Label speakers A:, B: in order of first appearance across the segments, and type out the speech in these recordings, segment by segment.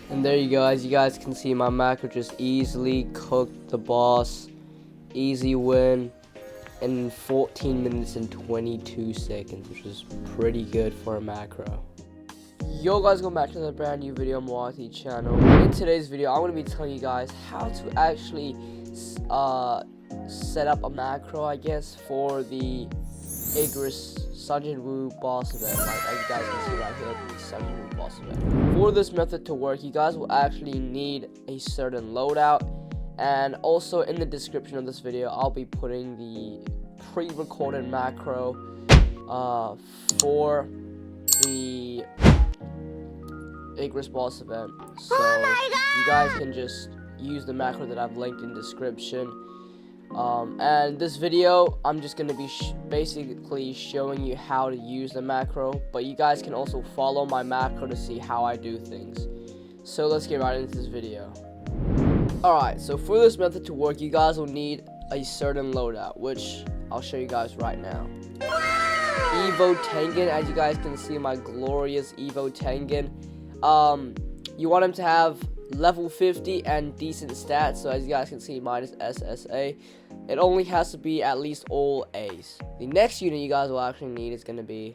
A: And there you go, as you guys can see, my macro just easily cooked the boss. Easy win in 14 minutes and 22 seconds, which is pretty good for a macro. Yo guys, welcome back to another brand new video on my channel. In today's video, I'm going to be telling you guys how to actually set up a macro, I guess, for the Igris Boss Event, like as you guys can see right here, the Sanjin Boss Event. For this method to work, you guys will actually need a certain loadout, and also in the description of this video, I'll be putting the pre-recorded macro for the Igris Boss Event. So you guys can just use the macro that I've linked in description. And this video, I'm just going to be basically showing you how to use the macro, but you guys can also follow my macro to see how I do things. So let's get right into this video. Alright, so for this method to work, you guys will need a certain loadout, which I'll show you guys right now. Evo Tengen, as you guys can see, my glorious Evo Tengen. You want him to have level 50 and decent stats, so as you guys can see, minus SSA. It only has to be at least all A's. The next unit you guys will actually need is going to be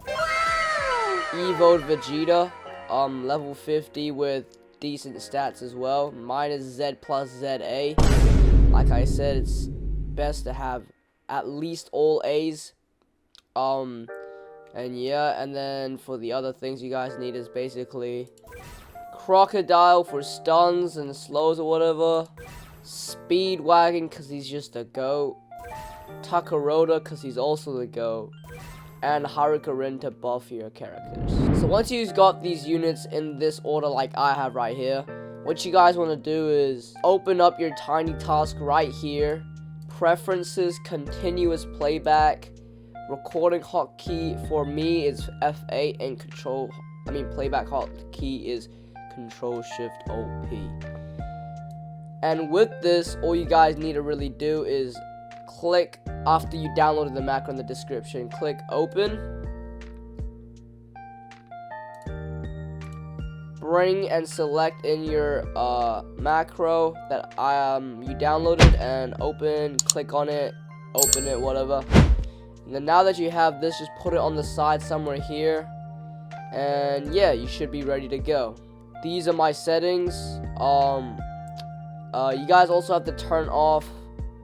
A: Evo Vegeta, level 50 with decent stats as well, minus Z plus ZA. Like I said, it's best to have at least all A's. And yeah, and then for the other things you guys need is basically Crocodile for stuns and slows or whatever, Speedwagon because he's just a GOAT, Takaroda because he's also the GOAT, and Haruka to buff your characters. So once you've got these units in this order like I have right here, what you guys want to do is open up your tiny task right here, preferences, continuous playback, recording hotkey for me is F8, and playback hotkey is Control Shift OP. And with this, all you guys need to really do is click, after you downloaded the macro in the description, click open, bring and select in your macro that you downloaded, and open, click on it, open it, whatever. And then now that you have this, just put it on the side somewhere here, and yeah, you should be ready to go. These are my settings. You guys also have to turn off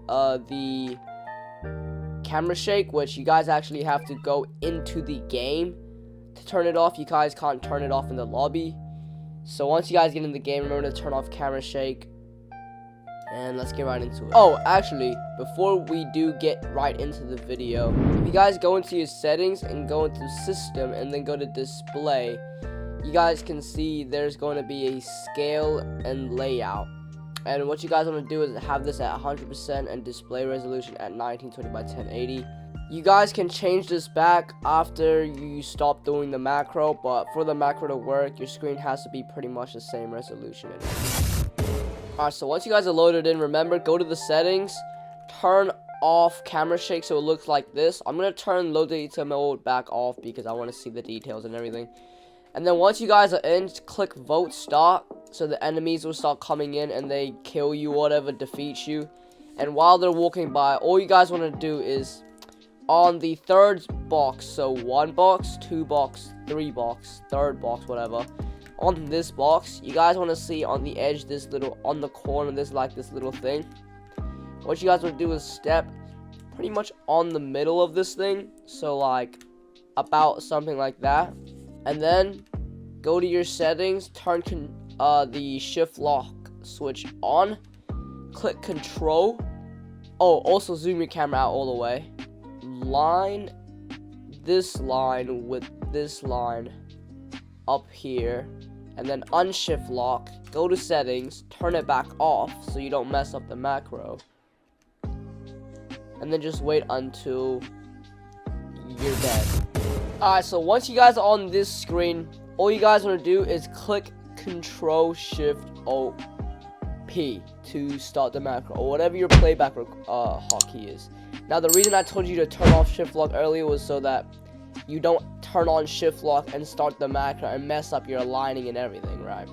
A: the camera shake, which you guys actually have to go into the game to turn it off. You guys can't turn it off in the lobby. So once you guys get in the game, remember to turn off camera shake. And let's get right into it. Oh, actually, before we do get right into the video, if you guys go into your settings and go into system and then go to display, you guys can see there's going to be a scale and layout. And what you guys want to do is have this at 100% and display resolution at 1920 by 1080. You guys can change this back after you stop doing the macro, but for the macro to work, your screen has to be pretty much the same resolution. Alright, so once you guys are loaded in, remember, go to the settings, turn off camera shake so it looks like this. I'm going to turn low detail mode back off because I want to see the details and everything. And then once you guys are in, click vote start, so the enemies will start coming in and they kill you, whatever, defeat you. And while they're walking by, all you guys want to do is on the third box, so 1 box, 2 box, 3 box, third box, whatever. On this box, you guys want to see on the edge, on the corner, this little thing. What you guys want to do is step pretty much on the middle of this thing, so like about something like that. And then go to your settings, turn the shift lock switch on, click control. Oh, also zoom your camera out all the way. Line this line with this line up here, and then unshift lock, go to settings, turn it back off so you don't mess up the macro, and then just wait until you're dead. Alright, so once you guys are on this screen, all you guys want to do is click Control Shift O P to start the macro, or whatever your playback hotkey is. Now, the reason I told you to turn off shift lock earlier was so that you don't turn on shift lock and start the macro and mess up your aligning and everything, right?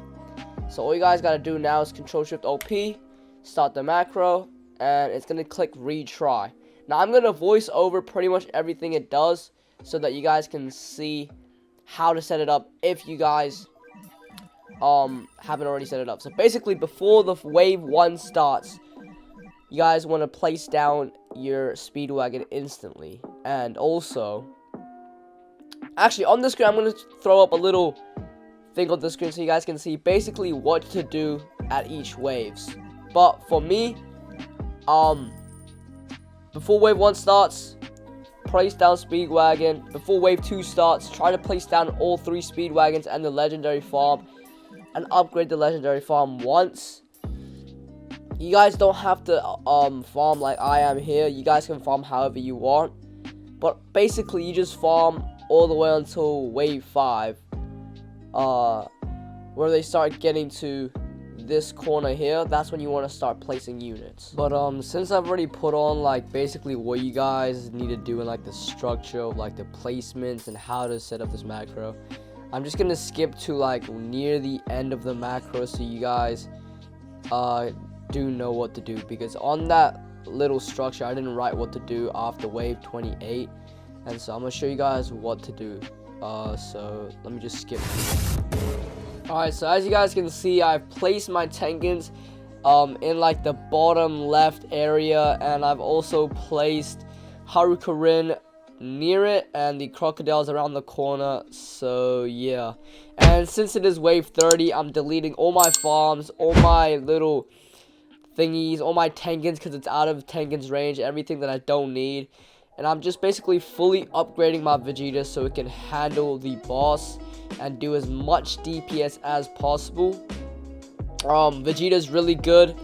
A: So all you guys gotta do now is Control Shift OP, start the macro, and it's gonna click retry. Now I'm gonna voice over pretty much everything it does so that you guys can see how to set it up if you guys haven't already set it up. So basically, before the wave 1 starts, you guys want to place down your Speedwagon instantly. And also, actually on the screen, I'm going to throw up a little thing on the screen so you guys can see basically what to do at each waves. But for me, before wave 1 starts, place down Speedwagon. Before wave 2 starts, try to place down all 3 Speedwagons and the legendary farm, and upgrade the legendary farm once. You guys don't have to farm like I am here. You guys can farm however you want, but basically you just farm all the way until wave 5, where they start getting to this corner here. That's when you want to start placing units. But since I've already put on like basically what you guys need to do in like the structure of like the placements and how to set up this macro, I'm just gonna skip to like near the end of the macro so you guys do know what to do, because on that little structure I didn't write what to do after wave 28, and so I'm gonna show you guys what to do. So let me just skip. Alright, so as you guys can see, I've placed my Tengens in like the bottom left area, and I've also placed Haruka near it, and the Crocodiles around the corner. So yeah, and since it is wave 30, I'm deleting all my farms, all my little thingies, all my Tengens, because it's out of Tengen's range, everything that I don't need. And I'm just basically fully upgrading my Vegeta so it can handle the boss and do as much DPS as possible. Vegeta is really good.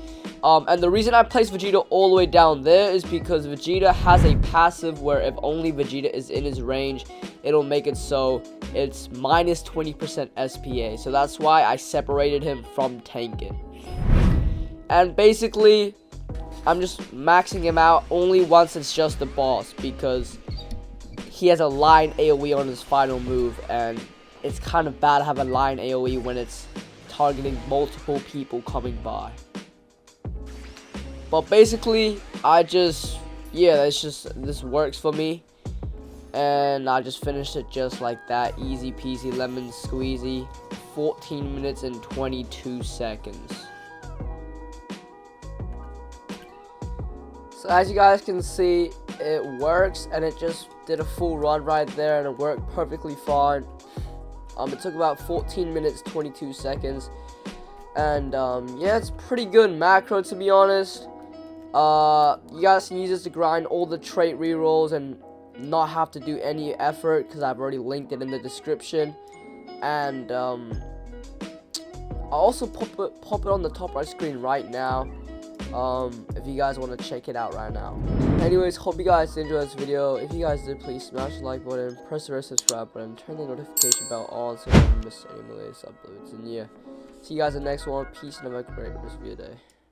A: And the reason I place Vegeta all the way down there is because Vegeta has a passive where if only Vegeta is in his range, it'll make it so it's minus 20% SPA. So that's why I separated him from Tengen. And basically, I'm just maxing him out only once it's just the boss, because he has a line AoE on his final move, and it's kind of bad to have a line AoE when it's targeting multiple people coming by. But basically, this works for me, and I just finished it just like that, easy peasy lemon squeezy, 14 minutes and 22 seconds. So as you guys can see, it works, and it just did a full run right there, and it worked perfectly fine. It took about 14 minutes 22 seconds, and yeah, it's pretty good macro, to be honest. You guys can use this to grind all the trait rerolls and not have to do any effort, because I've already linked it in the description. And I'll also pop it on the top right screen right now, if you guys want to check it out right now. Anyways, hope you guys enjoyed this video. If you guys did, please smash the like button, press the red subscribe button, turn the notification bell on so you don't miss any of the latest uploads. And yeah, see you guys in the next one. Peace, and have a great rest of your day.